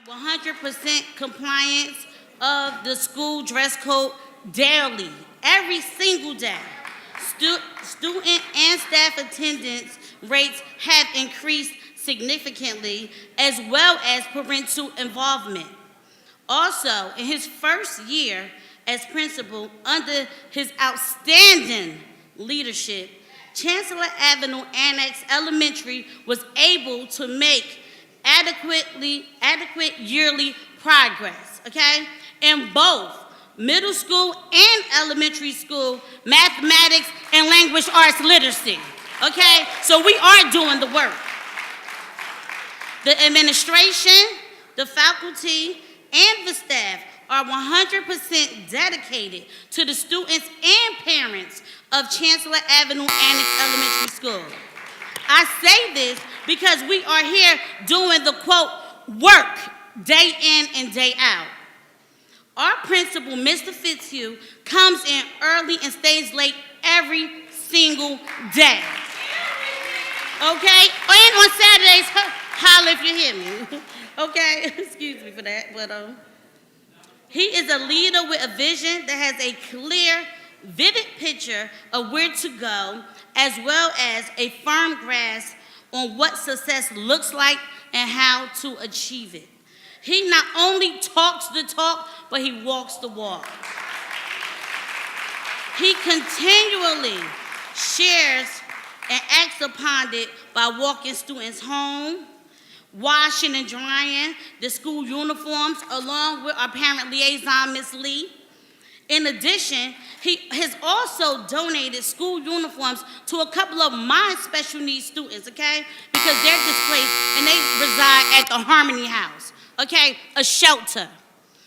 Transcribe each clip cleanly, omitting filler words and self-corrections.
100% compliance of the school dress code daily, every single day. Student and staff attendance rates have increased significantly, as well as parental involvement. Also, in his first year as principal, under his outstanding leadership, Chancellor Avenue Annex Elementary was able to make adequate yearly progress, okay, in both middle school and elementary school mathematics and language arts literacy, okay? So we are doing the work. The administration, the faculty, and the staff are 100% dedicated to the students and parents of Chancellor Avenue Annex Elementary School. I say this because we are here doing the, quote, work day in and day out. Our principal, Mr. Fitzhugh, comes in early and stays late every single day. Okay? And on Saturdays, holla if you hear me. Okay? Excuse me for that. But he is a leader with a vision that has a clear, vivid picture of where to go, as well as a firm grasp on what success looks like and how to achieve it. He not only talks the talk, but he walks the walk. He continually shares and acts upon it by walking students home, washing and drying the school uniforms along with our parent liaison, Ms. Lee. In addition, he has also donated school uniforms to a couple of my special needs students, okay? Because they're displaced and they reside at the Harmony House, okay? A shelter.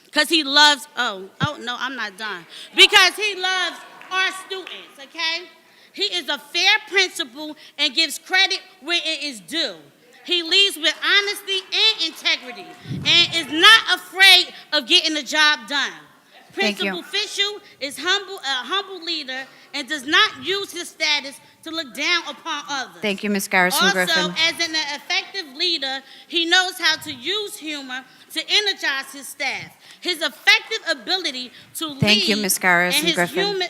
Because he loves, oh no, I'm not done. Because he loves our students, okay? He is a fair principal and gives credit where it is due. He leads with honesty and integrity and is not afraid of getting the job done. Principal Fischel is a humble leader and does not use his status to look down upon others. Thank you, Ms. Garrison-Griffin. Also, as an effective leader, he knows how to use humor to energize his staff. His effective ability to lead. Thank you, Ms. Garrison-Griffin.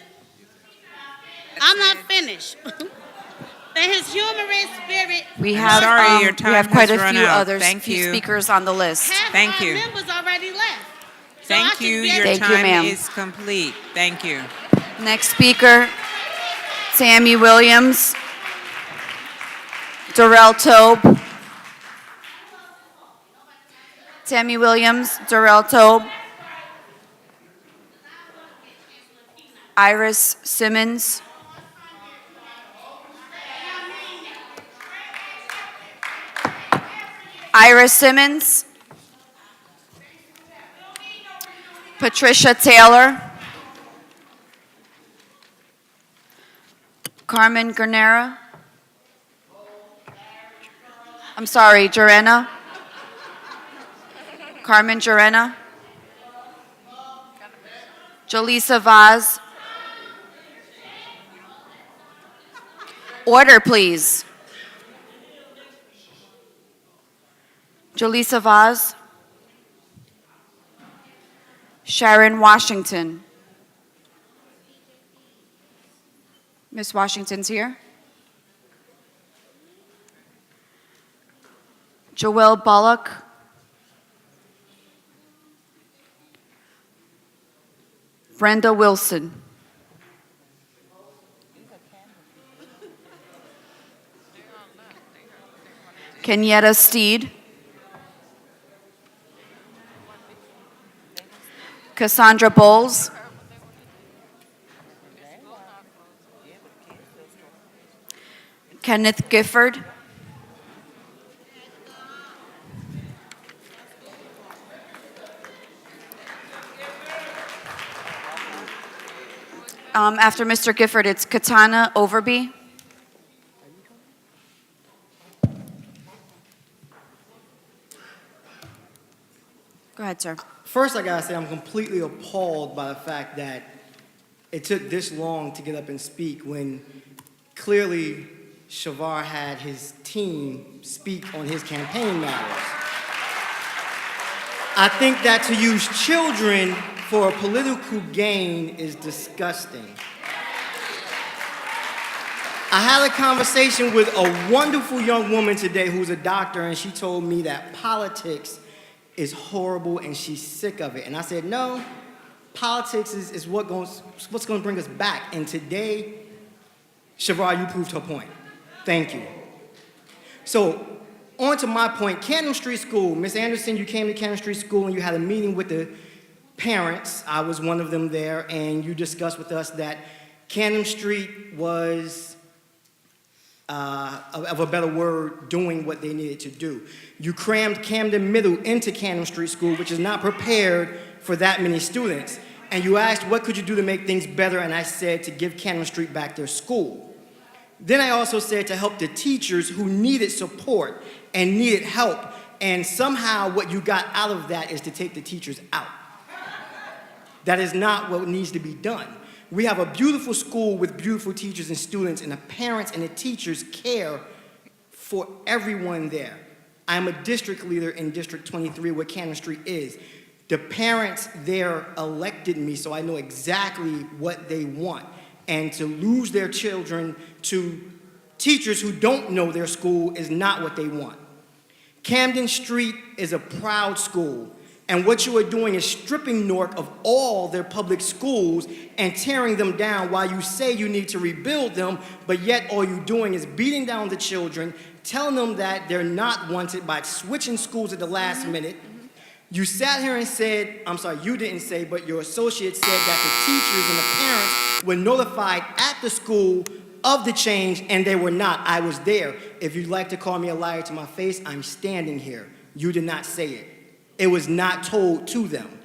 I'm not finished. And his humorous spirit. We have, sorry, your time we have quite has a run few out. other Thank you. speakers on the list. Thank you. Half our members already left. So Thank you. Your Thank you, time ma'am. is complete. Thank you. Next speaker, Tammy Williams, Darrell Tobe. Tammy Williams, Darrell Tobe. Iris Simmons. Iris Simmons. Patricia Taylor. Carmen Gernera. I'm sorry, Jarena. Carmen Jarena. Jaleesa Vaz. Order, please. Jaleesa Vaz. Sharon Washington. Miss Washington's here. Joelle Bullock. Brenda Wilson. Kenyetta Steed. Cassandra Bowles. Kenneth Gifford. After Mr. Gifford, it's Katana Overby. Go ahead, sir. First, I gotta say I'm completely appalled by the fact that it took this long to get up and speak when clearly Shavar had his team speak on his campaign matters. I think that to use children for a political gain is disgusting. I had a conversation with a wonderful young woman today who's a doctor, and she told me that politics is horrible and she's sick of it. And I said, no, politics is what's going to bring us back. And today, Shavar, you proved her point. Thank you. So, on to my point, Canton Street School. Ms. Anderson, you came to Canton Street School and you had a meeting with the parents. I was one of them there, and you discussed with us that Canton Street was, of a better word, doing what they needed to do. You crammed Camden Middle into Canton Street School, which is not prepared for that many students. And you asked, what could you do to make things better? And I said, to give Canton Street back their school. Then I also said to help the teachers who needed support and needed help. And somehow what you got out of that is to take the teachers out. That is not what needs to be done. We have a beautiful school with beautiful teachers and students, and the parents and the teachers care for everyone there. I'm a district leader in District 23, where Canton Street is. The parents there elected me, so I know exactly what they want. And to lose their children to teachers who don't know their school is not what they want. Camden Street is a proud school. And what you are doing is stripping Newark of all their public schools and tearing them down while you say you need to rebuild them, but yet all you're doing is beating down the children, telling them that they're not wanted by switching schools at the last minute. You sat here and said, I'm sorry, you didn't say, but your associate said that the teachers and the parents were notified at the school of the change, and they were not. I was there. If you'd like to call me a liar to my face, I'm standing here. You did not say it. It was not told to them.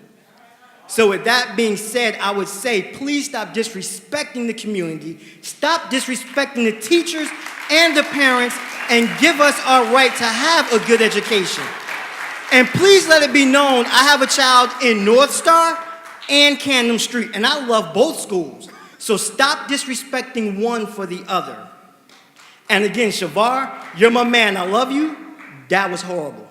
So with that being said, I would say, please stop disrespecting the community, stop disrespecting the teachers and the parents, and give us our right to have a good education. And please let it be known, I have a child in North Star and Camden Street, and I love both schools. So stop disrespecting one for the other. And again, Shavar, you're my man. I love you. That was horrible.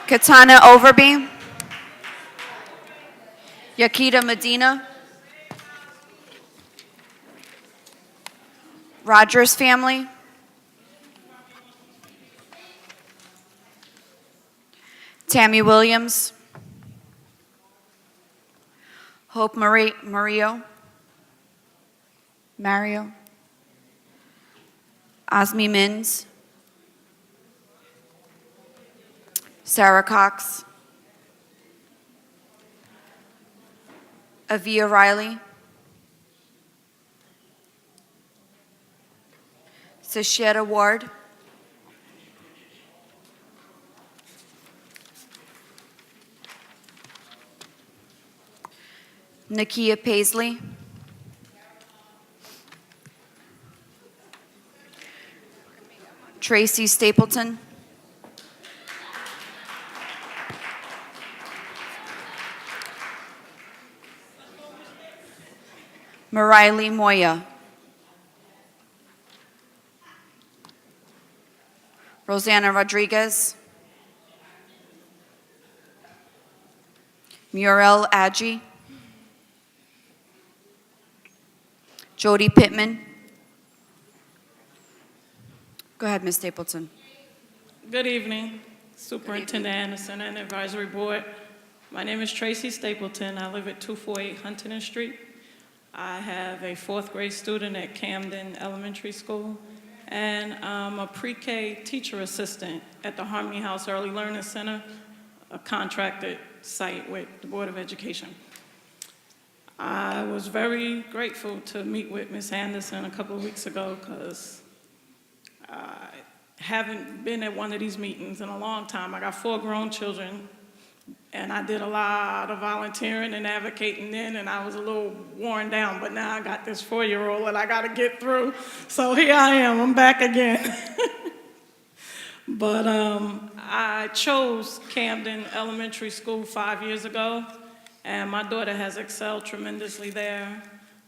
Katana Overby. Yakita Medina. Rogers family. Tammy Williams. Hope Mario. Osmi Mins. Sarah Cox. Avia Riley. Sashetta Ward. Nakia Paisley. Tracy Stapleton. Mariley Moya. Rosanna Rodriguez. Muriel Adji. Jody Pittman. Go ahead, Ms. Stapleton. Good evening, Superintendent Anderson and Advisory Board. My name is Tracy Stapleton. I live at 248 Huntington Street. I have a fourth grade student at Camden Elementary School, and I'm a pre-K teacher assistant at the Harmony House Early Learning Center, a contracted site with the Board of Education. I was very grateful to meet with Ms. Anderson a couple of weeks ago because I haven't been at one of these meetings in a long time. I got 4 grown children, and I did a lot of volunteering and advocating then, and I was a little worn down, but now I got this 4-year-old that I got to get through. So here I am, I'm back again. But I chose Camden Elementary School 5 years ago, and my daughter has excelled tremendously there.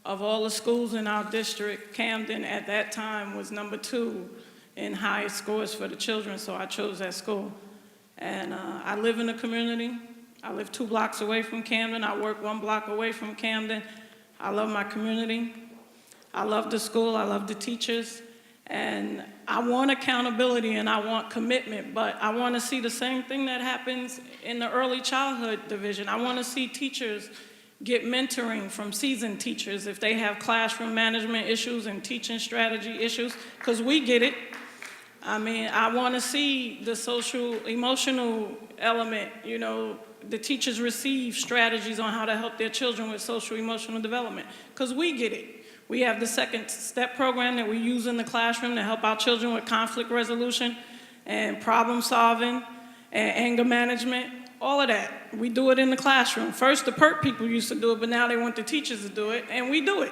Of all the schools in our district, Camden at that time was number 2 in highest scores for the children, so I chose that school. And I live in the community. I live 2 blocks away from Camden. I work 1 block away from Camden. I love my community. I love the school. I love the teachers. And I want accountability and I want commitment, but I want to see the same thing that happens in the early childhood division. I want to see teachers get mentoring from seasoned teachers if they have classroom management issues and teaching strategy issues, because we get it. I mean, I want to see the social, emotional element, you know, the teachers receive strategies on how to help their children with social, emotional development, because we get it. We have the second step program that we use in the classroom to help our children with conflict resolution and problem solving and anger management, all of that. We do it in the classroom. First, the PERT people used to do it, but now they want the teachers to do it, and we do it.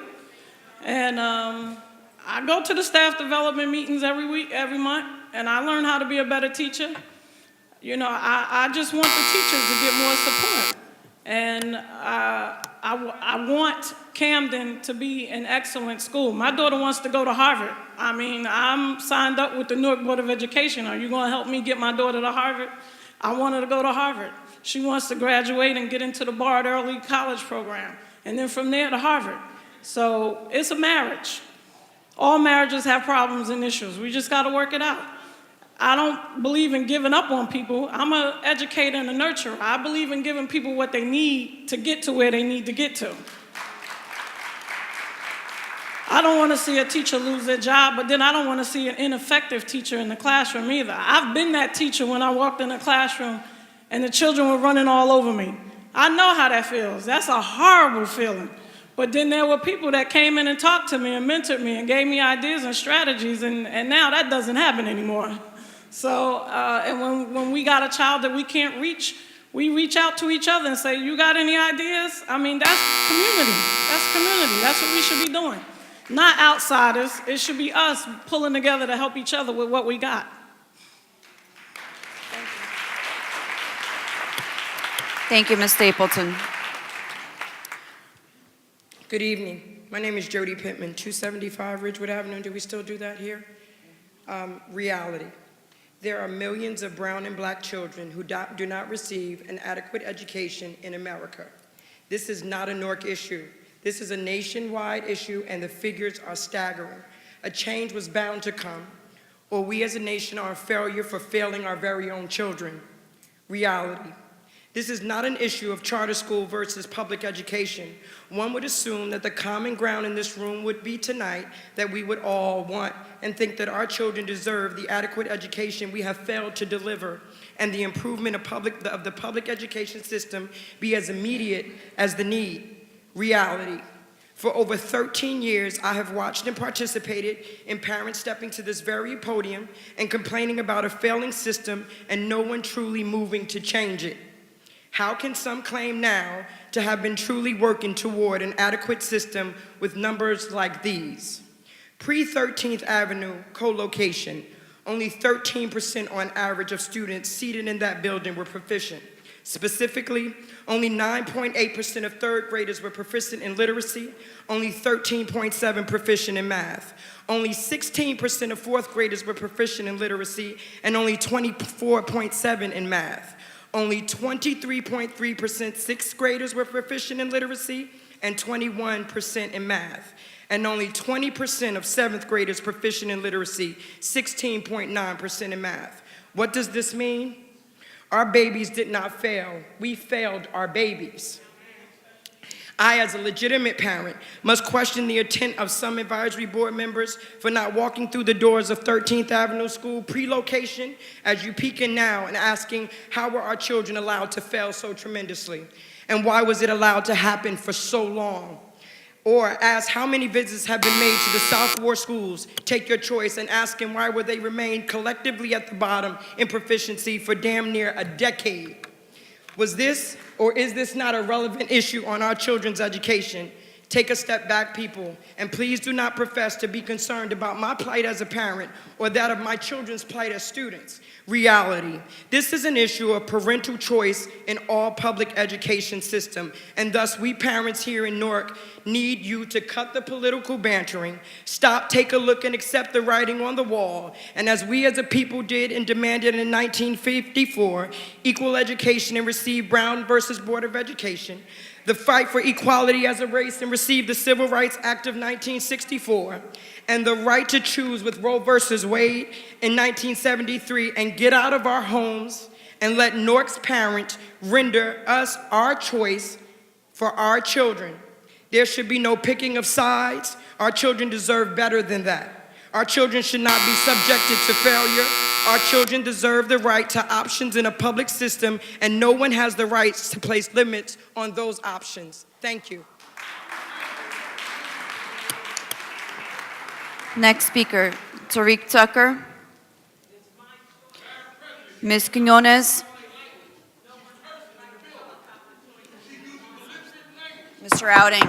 And I go to the staff development meetings every week, every month, and I learn how to be a better teacher. You know, I just want the teachers to get more support. And I want Camden to be an excellent school. My daughter wants to go to Harvard. I mean, I'm signed up with the Newark Board of Education. Are you going to help me get my daughter to Harvard? I want her to go to Harvard. She wants to graduate and get into the Bard Early College program, and then from there to Harvard. So it's a marriage. All marriages have problems and issues. We just got to work it out. I don't believe in giving up on people. I'm an educator and a nurturer. I believe in giving people what they need to get to where they need to get to. I don't want to see a teacher lose their job, but then I don't want to see an ineffective teacher in the classroom either. I've been that teacher when I walked in the classroom and the children were running all over me. I know how that feels. That's a horrible feeling. But then there were people that came in and talked to me and mentored me and gave me ideas and strategies, and now that doesn't happen anymore. So, and when we got a child that we can't reach, we reach out to each other and say, you got any ideas? I mean, that's community. That's community. That's what we should be doing. Not outsiders. It should be us pulling together to help each other with what we got. Thank you, Ms. Stapleton. Good evening. My name is Jody Pittman, 275 Ridgewood Avenue. Do we still do that here? Reality. There are millions of brown and black children who do not receive an adequate education in America. This is not a Newark issue. This is a nationwide issue, and the figures are staggering. A change was bound to come, or we as a nation are a failure for failing our very own children. Reality. This is not an issue of charter school versus public education. One would assume that the common ground in this room would be tonight that we would all want and think that our children deserve the adequate education we have failed to deliver, and the improvement of the public education system be as immediate as the need. Reality. For over 13 years, I have watched and participated in parents stepping to this very podium and complaining about a failing system and no one truly moving to change it. How can some claim now to have been truly working toward an adequate system with numbers like these? Pre-13th Avenue co-location, only 13% on average of students seated in that building were proficient. Specifically, only 9.8% of third graders were proficient in literacy, only 13.7% proficient in math. Only 16% of fourth graders were proficient in literacy, and only 24.7% in math. Only 23.3% sixth graders were proficient in literacy, and 21% in math. And only 20% of seventh graders proficient in literacy, 16.9% in math. What does this mean? Our babies did not fail. We failed our babies. I, as a legitimate parent, must question the intent of some advisory board members for not walking through the doors of 13th Avenue School pre-location as you peek in now and asking, how were our children allowed to fail so tremendously? And why was it allowed to happen for so long? Or ask how many visits have been made to the South Ward schools, take your choice, and ask them why would they remain collectively at the bottom in proficiency for damn near a decade. Was this or is this not a relevant issue on our children's education? Take a step back, people, and please do not profess to be concerned about my plight as a parent or that of my children's plight as students. Reality. This is an issue of parental choice in all public education system, and thus we parents here in Newark need you to cut the political bantering, stop, take a look, and accept the writing on the wall, and as we as a people did and demanded in 1954, equal education and receive Brown versus Board of Education, the fight for equality as a race and receive the Civil Rights Act of 1964, and the right to choose with Roe versus Wade in 1973, and get out of our homes and let Newark's parents render us our choice for our children. There should be no picking of sides. Our children deserve better than that. Our children should not be subjected to failure. Our children deserve the right to options in a public system, and no one has the right to place limits on those options. Thank you. Next speaker, Tariq Tucker. Ms. Quinones. Mr. Outing.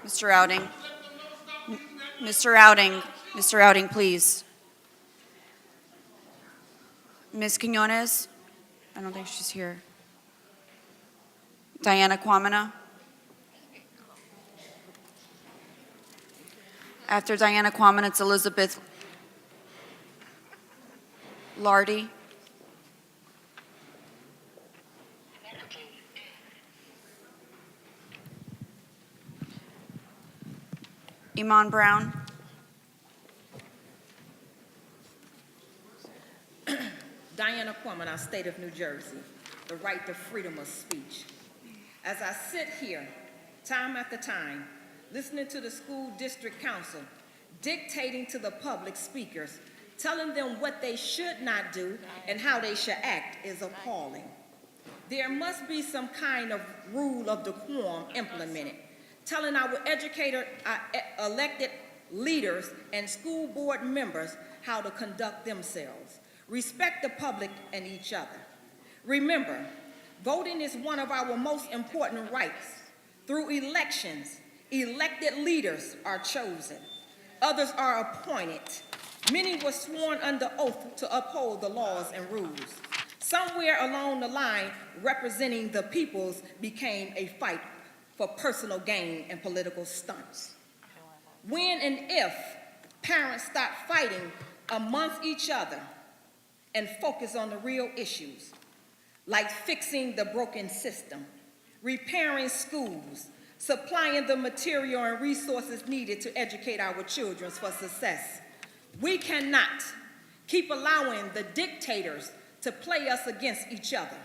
Mr. Outing. Mr. Outing. Mr. Outing, please. Ms. Quinones? I don't think she's here. Diana Kwamina? After Diana Kwamina, it's Elizabeth Lardy. Iman Brown. Diana Kwamina, State of New Jersey, the right to freedom of speech. As I sit here, time after time, listening to the school district council, dictating to the public speakers, telling them what they should not do and how they should act is appalling. There must be some kind of rule of decorum implemented, telling our elected leaders and school board members how to conduct themselves. Respect the public and each other. Remember, voting is one of our most important rights. Through elections, elected leaders are chosen. Others are appointed. Many were sworn under oath to uphold the laws and rules. Somewhere along the line, representing the peoples became a fight for personal gain and political stunts. When and if parents stop fighting amongst each other and focus on the real issues, like fixing the broken system, repairing schools, supplying the material and resources needed to educate our children for success. We cannot keep allowing the dictators to play us against each other.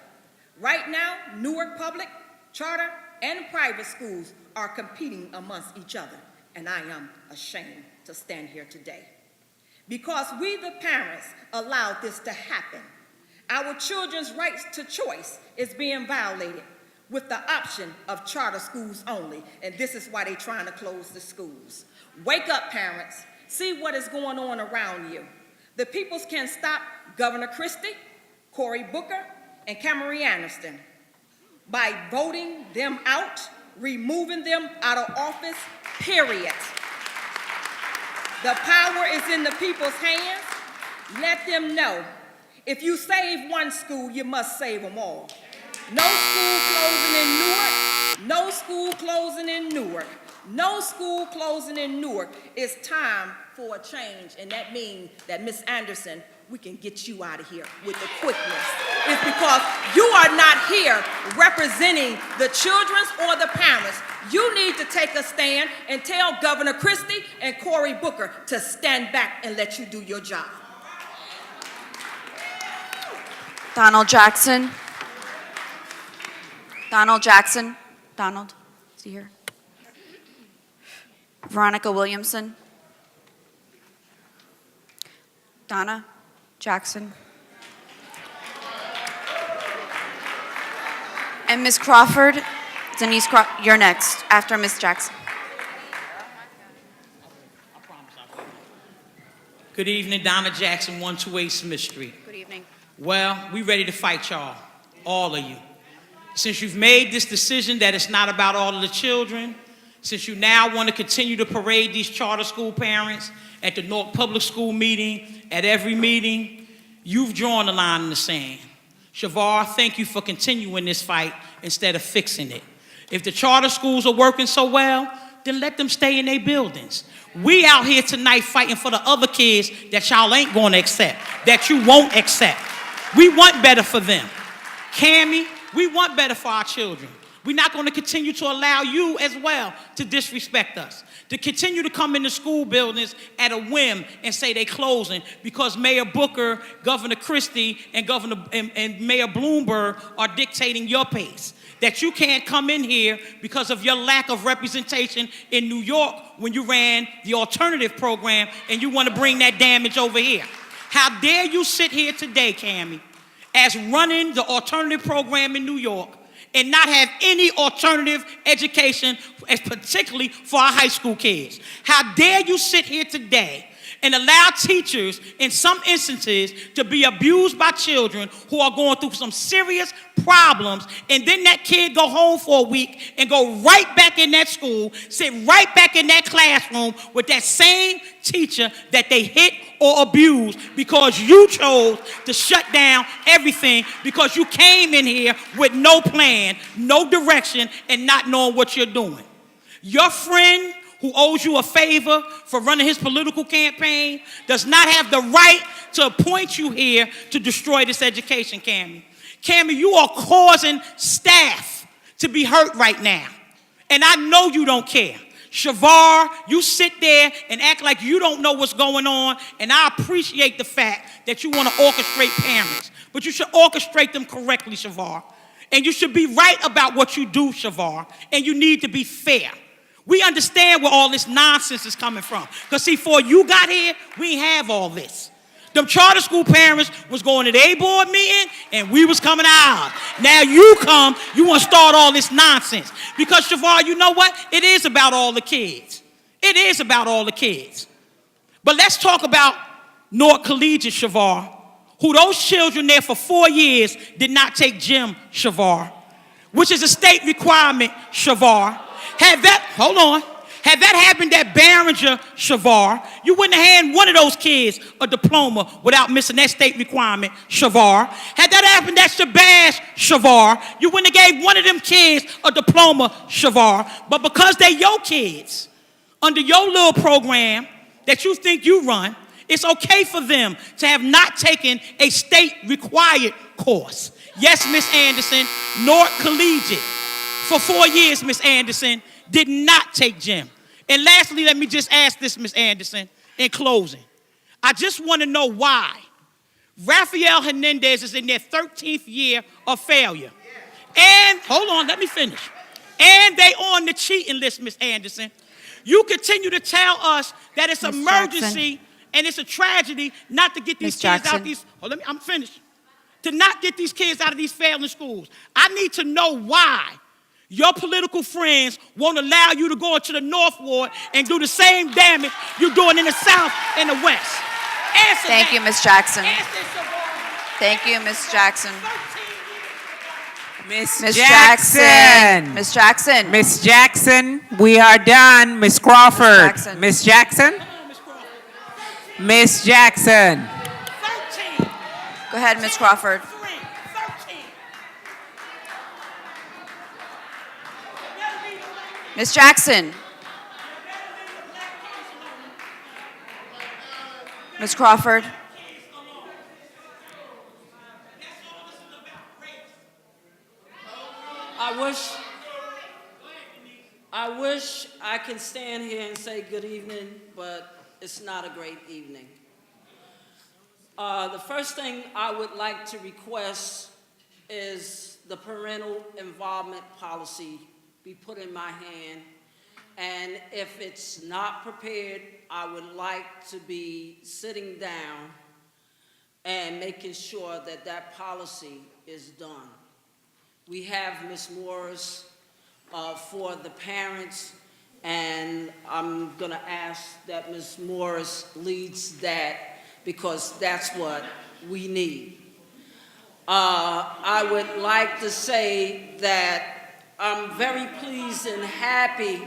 Right now, Newark public, charter, and private schools are competing amongst each other, and I am ashamed to stand here today. Because we, the parents, allowed this to happen. Our children's rights to choice is being violated with the option of charter schools only, and this is why they're trying to close the schools. Wake up, parents. See what is going on around you. The peoples can stop Governor Christie, Cory Booker, and Cameron Anderson by voting them out, removing them out of office, period. The power is in the people's hands. Let them know. If you save one school, you must save them all. No school closing in Newark. No school closing in Newark. No school closing in Newark. It's time for a change, and that means that Ms. Anderson, we can get you out of here with the quickness. It's because you are not here representing the children's or the parents. You need to take a stand and tell Governor Christie and Cory Booker to stand back and let you do your job. Donald Jackson. Donald Jackson. Donald, is he here? Veronica Williamson. Donna Jackson. And Ms. Crawford, Denise Crawford, you're next after Ms. Jackson. Good evening, Donna Jackson, 128 Smith Street. Good evening. Well, we ready to fight y'all, all of you. Since you've made this decision that it's not about all of the children, since you now want to continue to parade these charter school parents at the Newark Public School meeting, at every meeting, you've drawn a line in the sand. Shavar, thank you for continuing this fight instead of fixing it. If the charter schools are working so well, then let them stay in their buildings. We out here tonight fighting for the other kids that y'all ain't going to accept, that you won't accept. We want better for them. Cammie, we want better for our children. We're not going to continue to allow you as well to disrespect us, to continue to come into school buildings at a whim and say they're closing because Mayor Booker, Governor Christie, and Mayor Bloomberg are dictating your pace. That you can't come in here because of your lack of representation in New York when you ran the alternative program and you want to bring that damage over here. How dare you sit here today, Cammie, as running the alternative program in New York and not have any alternative education, particularly for our high school kids? How dare you sit here today and allow teachers, in some instances, to be abused by children who are going through some serious problems, and then that kid go home for a week and go right back in that school, sit right back in that classroom with that same teacher that they hit or abused because you chose to shut down everything because you came in here with no plan, no direction, and not knowing what you're doing. Your friend who owes you a favor for running his political campaign does not have the right to appoint you here to destroy this education, Cammie. Cammie, you are causing staff to be hurt right now, and I know you don't care. Shavar, you sit there and act like you don't know what's going on, and I appreciate the fact that you want to orchestrate parents, but you should orchestrate them correctly, Shavar. And you should be right about what you do, Shavar, and you need to be fair. We understand where all this nonsense is coming from. Because see, before you got here, we ain't have all this. Them charter school parents was going to their board meeting, and we was coming out. Now you come, you want to start all this nonsense. Because, Shavar, you know what? It is about all the kids. It is about all the kids. But let's talk about Newark Collegiate, Shavar, who those children there for 4 years did not take gym, Shavar, which is a state requirement, Shavar. Had that happened at Barringer, Shavar, you wouldn't have handed one of those kids a diploma without missing that state requirement, Shavar. Had that happened at Shabazz, Shavar, you wouldn't have gave one of them kids a diploma, Shavar. But because they're your kids, under your little program that you think you run, it's okay for them to have not taken a state-required course. Yes, Miss Anderson, Newark Collegiate, for 4 years, Miss Anderson, did not take gym. And lastly, let me just ask this, Miss Anderson, in closing. I just want to know why Rafael Hernandez is in their 13th year of failure. And, hold on, let me finish. And they on the cheating list, Miss Anderson. You continue to tell us that it's an emergency and it's a tragedy not to get these kids out these, I'm finished. To not get these kids out of these failing schools. I need to know why your political friends won't allow you to go into the North Ward and do the same damage you're doing in the South and the West. Answer Thank that. you, Ms. Jackson. Thank you, Ms. Jackson. Miss Jackson. Miss Jackson. Miss Jackson, we are done. Miss Crawford. Miss Jackson. Miss Jackson. 13. Go ahead, Ms. Crawford. 13. Ms. Jackson. Ms. Crawford. I wish I can stand here and say good evening, but it's not a great evening. The first thing I would like to request is the parental involvement policy be put in my hand. And if it's not prepared, I would like to be sitting down and making sure that that policy is done. We have Ms. Morris for the parents, and I'm gonna ask that Ms. Morris leads that because that's what we need. I would like to say that I'm very pleased and happy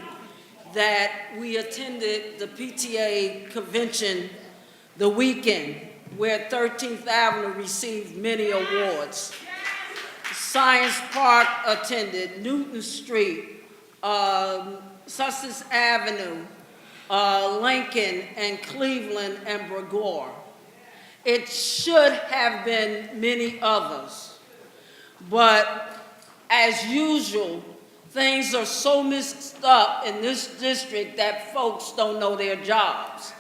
that we attended the PTA convention the weekend where 13th Avenue received many awards. Science Park attended, Newton Street, Sussex Avenue, Lincoln and Cleveland and Bregor. It should have been many others, but as usual, things are so mixed up in this district that folks don't know their jobs.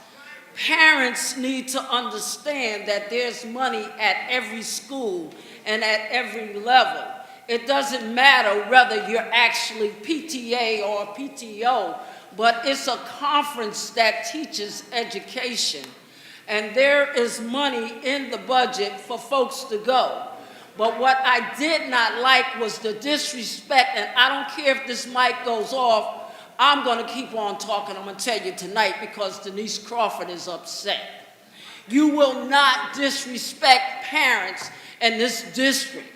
Parents need to understand that there's money at every school and at every level. It doesn't matter whether you're actually PTA or PTO, but it's a conference that teaches education. And there is money in the budget for folks to go. But what I did not like was the disrespect, and I don't care if this mic goes off, I'm going to keep on talking. I'm going to tell you tonight because Denise Crawford is upset. You will not disrespect parents in this district.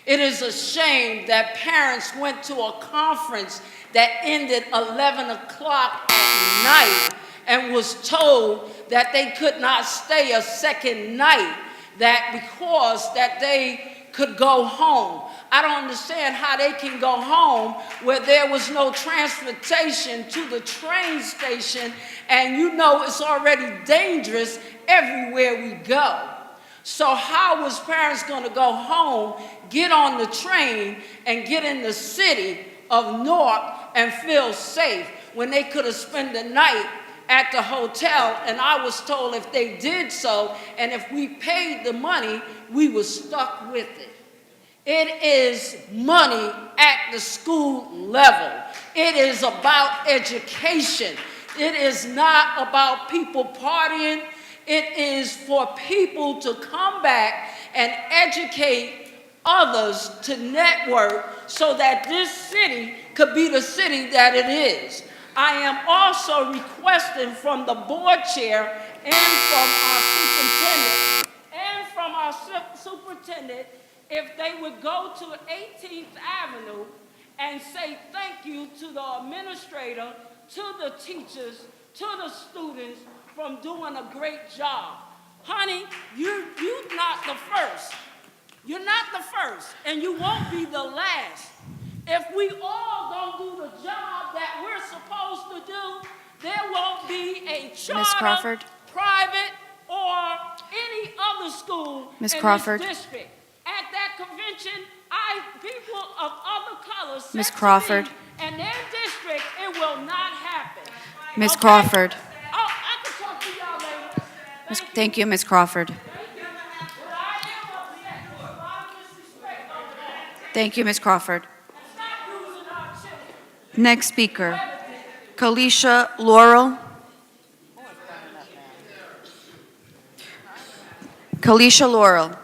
It is a shame that parents went to a conference that ended 11 o'clock at night and was told that they could not stay a second night, that because that they could go home. I don't understand how they can go home where there was no transportation to the train station, and you know it's already dangerous everywhere we go. So how was parents going to go home, get on the train, and get in the city of Newark and feel safe when they could have spent the night at the hotel? And I was told if they did so, and if we paid the money, we were stuck with it. It is money at the school level. It is about education. It is not about people partying. It is for people to come back and educate others to network so that this city could be the city that it is. I am also requesting from the board chair and from our superintendent if they would go to 18th Avenue and say thank you to the administrator, to the teachers, to the students from doing a great job. Honey, you're not the first. You're not the first, and you won't be the last. If we all don't do the job that we're supposed to do, there won't be a charter, private, or any other school in this district. At that convention, people of other colors said to me, in their district, it will not happen. Ms. Crawford. Oh, I can talk to y'all later. Thank you, Ms. Crawford. Thank you, Ms. Crawford. Next speaker, Kalisha Laurel. Kalisha Laurel.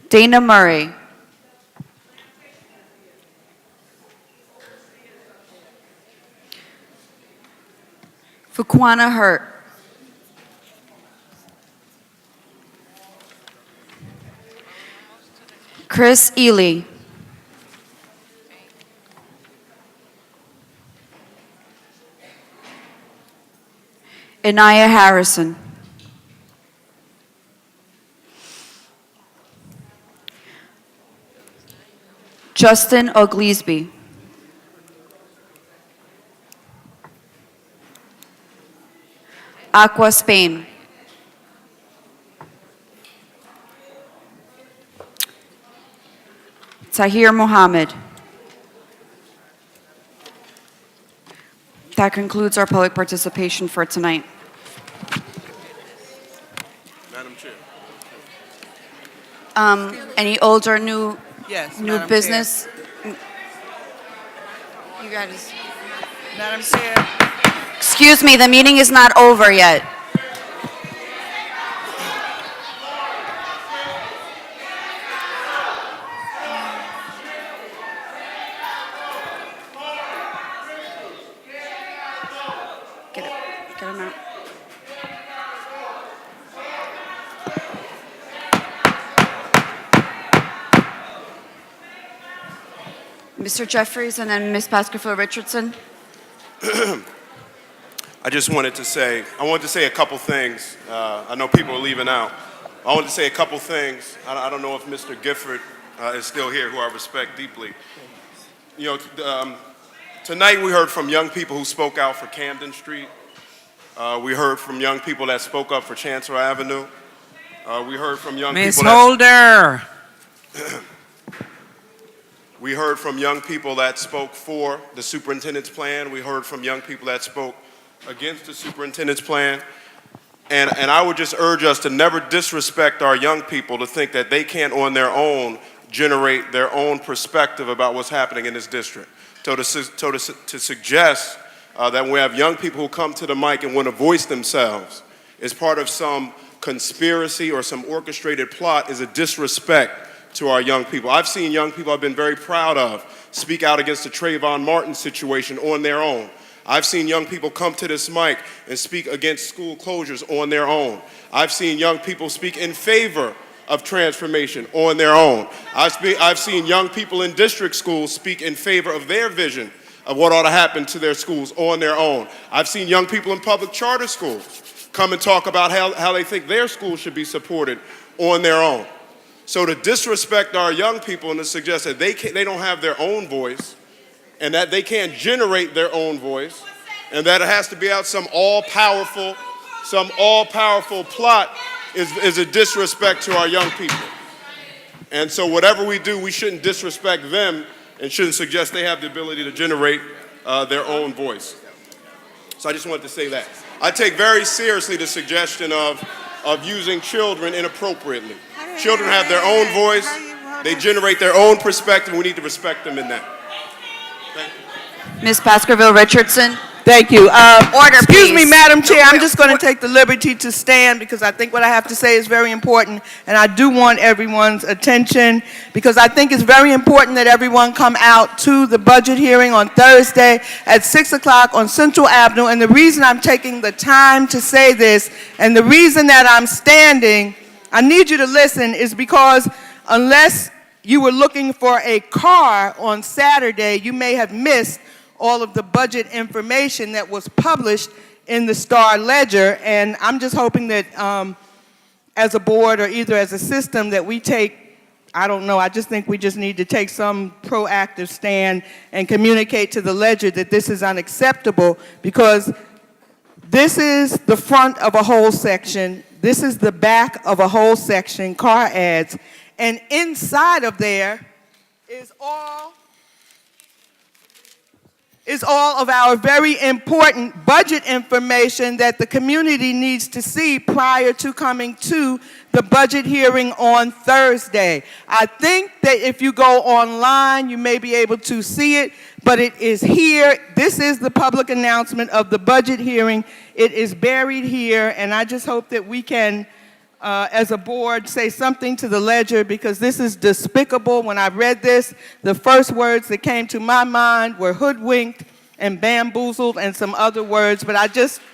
Dana Murray. Fuquana Hurt. Chris Ely. Anaya Harrison. Justin Oglesby. Aqua Spain. Tahir Mohammed. That concludes our public participation for tonight. Madam Chair. Any old or new Yes, new Madam business? You guys. Madam Chair. Excuse me, the meeting is not over yet. Get him out. Mr. Jeffries, and then Ms. Baskerville-Richardson. I wanted to say a couple things. I know people are leaving out. I wanted to say a couple things. I don't know if Mr. Gifford is still here, who I respect deeply. You know, tonight we heard from young people who spoke out for Camden Street. We heard from young people that spoke up for Chancellor Avenue. We heard from young Ms. people Holder. We heard from young people that spoke for the superintendent's plan. We heard from young people that spoke against the superintendent's plan. And I would just urge us to never disrespect our young people, to think that they can't on their own generate their own perspective about what's happening in this district. So to suggest that when we have young people who come to the mic and want to voice themselves as part of some conspiracy or some orchestrated plot is a disrespect to our young people. I've seen young people I've been very proud of speak out against the Trayvon Martin situation on their own. I've seen young people come to this mic and speak against school closures on their own. I've seen young people speak in favor of transformation on their own. I've seen young people in district schools speak in favor of their vision of what ought to happen to their schools on their own. I've seen young people in public charter schools come and talk about how they think their schools should be supported on their own. So to disrespect our young people and to suggest that they don't have their own voice and that they can't generate their own voice and that it has to be out some all-powerful plot is a disrespect to our young people. And so whatever we do, we shouldn't disrespect them and shouldn't suggest they have the ability to generate their own voice. So I just wanted to say that. I take very seriously the suggestion of using children inappropriately. Children have their own voice. They generate their own perspective. We need to respect them in that. Thank you. Ms. Baskerville-Richardson. Thank you. Order, Excuse me, please. Madam Chair. I'm just going to take the liberty to stand because I think what I have to say is very important, and I do want everyone's attention because I think it's very important that everyone come out to the budget hearing on Thursday at 6 o'clock on Central Avenue. And the reason I'm taking the time to say this and the reason that I'm standing, I need you to listen, is because unless you were looking for a car on Saturday, you may have missed all of the budget information that was published in the Star Ledger. And I'm just hoping that as a board or either as a system that we take, I don't know, I just think we just need to take some proactive stand and communicate to the ledger that this is unacceptable because this is the front of a whole section. This is the back of a whole section, car ads. And inside of there is all of our very important budget information that the community needs to see prior to coming to the budget hearing on Thursday. I think that if you go online, you may be able to see it, but it is here. This is the public announcement of the budget hearing. It is buried here, and I just hope that we can, as a board, say something to the ledger because this is despicable. When I read this, the first words that came to my mind were hoodwinked and bamboozled and some other words, but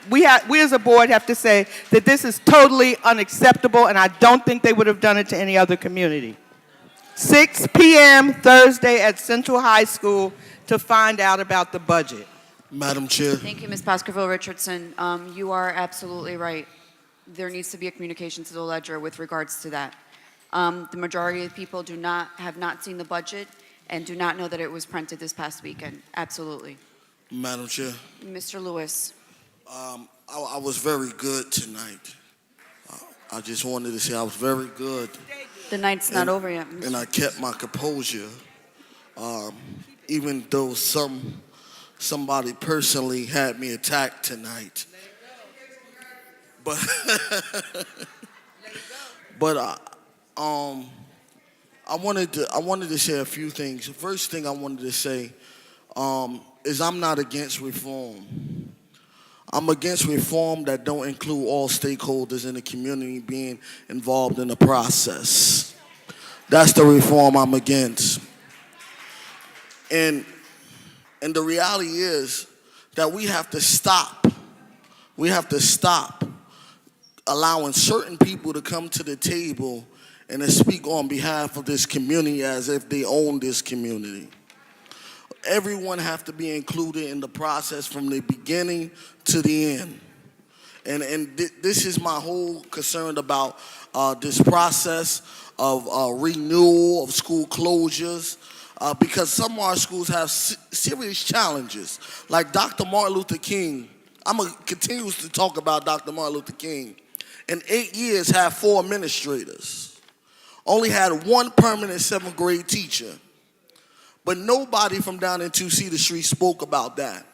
we as a board have to say that this is totally unacceptable, and I don't think they would have done it to any other community. 6 p.m. Thursday at Central High School to find out about the budget. Madam Chair. Thank you, Ms. Baskerville-Richardson. You are absolutely right. There needs to be a communication to the ledger with regards to that. The majority of people have not seen the budget and do not know that it was printed this past weekend. Absolutely. Madam Chair. Mr. Lewis. I was very good tonight. I just wanted to say I was very good. The night's not over yet. And I kept my composure, even though somebody personally had me attacked tonight. But I wanted to say a few things. The first thing I wanted to say is I'm not against reform. I'm against reform that don't include all stakeholders in the community being involved in the process. That's the reform I'm against. And the reality is that we have to stop. We have to stop allowing certain people to come to the table and to speak on behalf of this community as if they own this community. everyone have to be included in the process from the beginning to the end. And this is my whole concern about this process of renewal of school closures, because some of our schools have serious challenges. Like Dr. Martin Luther King, I'm going to continue to talk about Dr. Martin Luther King. In 8 years, had 4 administrators. Only had 1 permanent 7th grade teacher. But nobody from down in 2 Cedar Street spoke about that.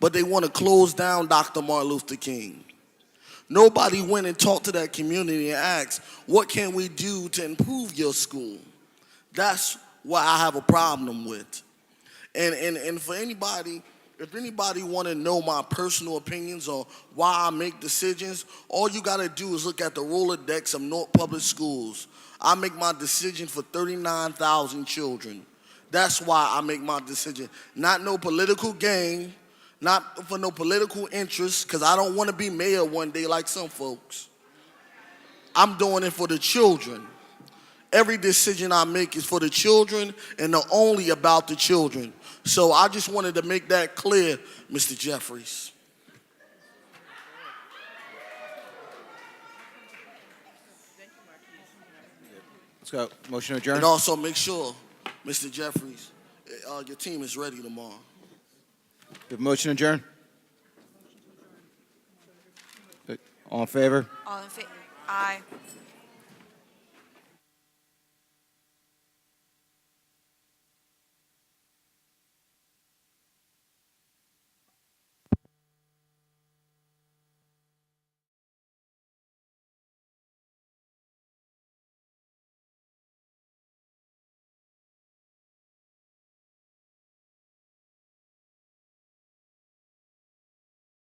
But they want to close down Dr. Martin Luther King. Nobody went and talked to that community and asked, what can we do to improve your school? That's what I have a problem with. And for anybody, if anybody want to know my personal opinions on why I make decisions, all you got to do is look at the Rolodex of Newark Public Schools. I make my decision for 39,000 children. That's why I make my decision. Not no political gain, not for no political interest, because I don't want to be mayor one day like some folks. I'm doing it for the children. Every decision I make is for the children and only about the children. So I just wanted to make that clear, Mr. Jeffries. Let's go. Motion to adjourn. And also make sure, Mr. Jeffries, your team is ready tomorrow. We have a motion to adjourn. All in favor? All in favor? Aye.